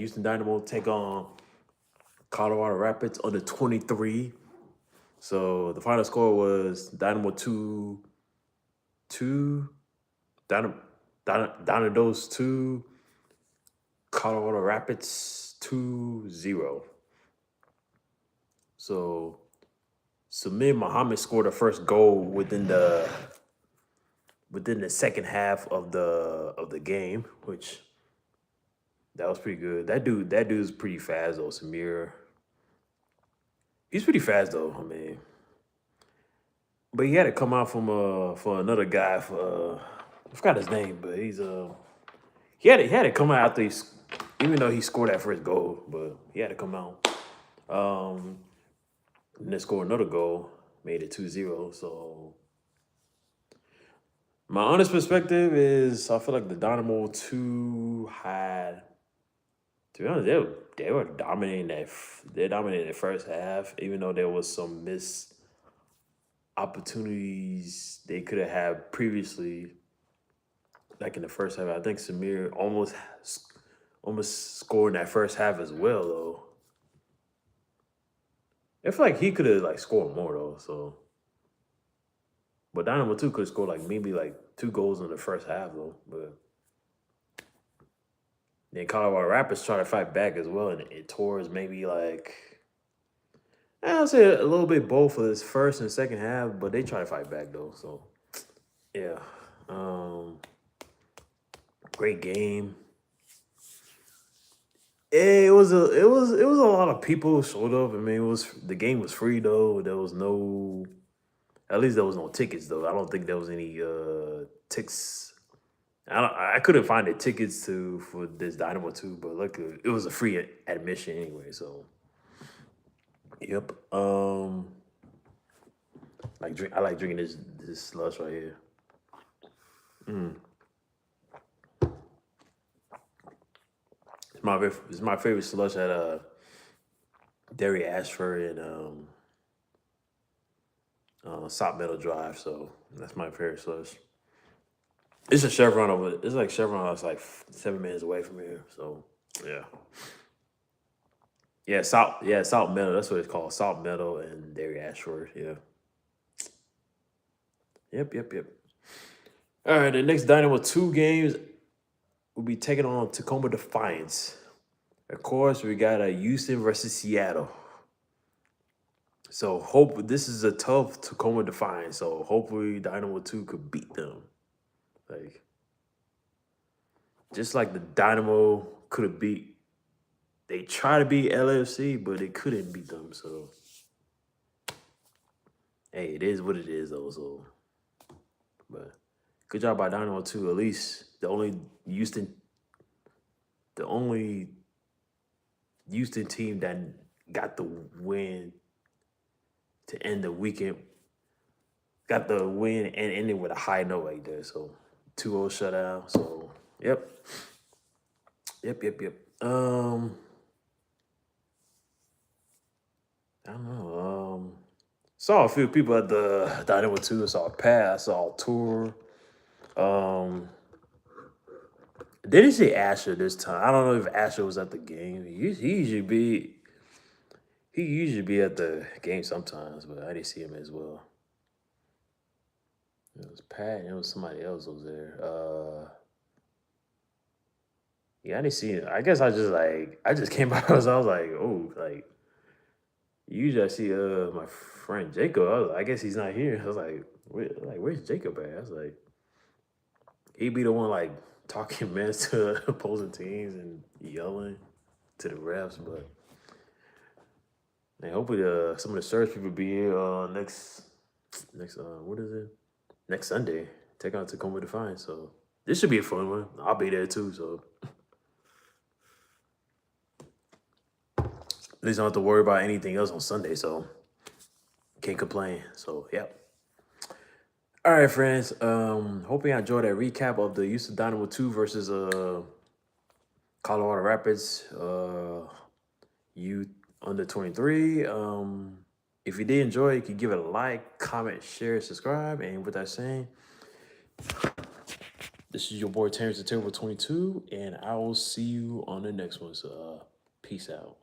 Houston Dynamo take on Colorado Rapids under 23. So the final score was Dynamo 2, Dynados 2, Colorado Rapids 2-0. So Samir Muhammad scored the first goal within the second half of the game, which that was pretty good. That dude's pretty fast though, Samir. He's pretty fast though. I mean, but he had to come out from for another guy for I forgot his name, but he had to come out after even though he scored that first goal, but he had to come out. And then score another goal, made it 2-0. So my honest perspective is I feel like the Dynamo 2 had, to be honest, they were dominating they dominated the first half, even though there was some missed opportunities they could have had previously, like in the first half. I think Samir almost scored in that first half as well, though. I feel like he could have like scored more though. So, but Dynamo 2 could have scored like maybe like 2 goals in the first half though. But then Colorado Rapids tried to fight back as well, and it tore maybe like I'll say a little bit both for this first and second half, but they try to fight back though. So yeah, great game. It was a lot of people showed up. I mean, the game was free though. There was no, at least there was no tickets though. I don't think there was any tickets. I couldn't find the tickets for this Dynamo 2, but look, it was a free admission anyway. So yep. I like drinking this slush right here. It's my favorite slush at Derry Ashford and South Meadow Drive. So that's my favorite slush. It's a Chevron over. It's like Chevron. It's like 7 minutes away from here. So yeah, South Meadow. That's what it's called. South Meadow and Derry Ashford. Yeah. Yep. All right, the next Dynamo 2 games will be taking on Tacoma Defiance. Of course, we got a Houston versus Seattle. So this is a tough Tacoma Defiance. So hopefully Dynamo 2 could beat them. Like just like the Dynamo could have beat. They try to beat LFC, but they couldn't beat them. So hey, it is what it is though. So but good job by Dynamo 2. At least the only Houston team that got the win to end the weekend. Got the win and ended with a high note right there. So 2-0 shutout. So yep. I don't know. Saw a few people at the Dynamo 2. I saw Pat. I saw Tour. Didn't see Asher this time. I don't know if Asher was at the game. He usually be at the game sometimes, but I didn't see him as well. It was Pat and it was somebody else was there. Yeah, I didn't see him. I guess I just came by. I was like, oh, like usually I see my friend Jacob. I guess he's not here. I was like, where's Jacob at? I was like, he'd be the one like talking mess to opposing teams and yelling to the refs, but man, hopefully some of the service people be here next what is it? Next Sunday. Take on Tacoma Defiance. So this should be a fun one. I'll be there too, so at least I don't have to worry about anything else on Sunday, so can't complain. So yep. All right, friends. Hoping you enjoyed that recap of the Houston Dynamo 2 versus Colorado Rapids U under 23. If you did enjoy it, you can give it a like, comment, share, subscribe. And with that saying, This is your boy Terrence the Terrible 22, and I will see you on the next one. So peace out.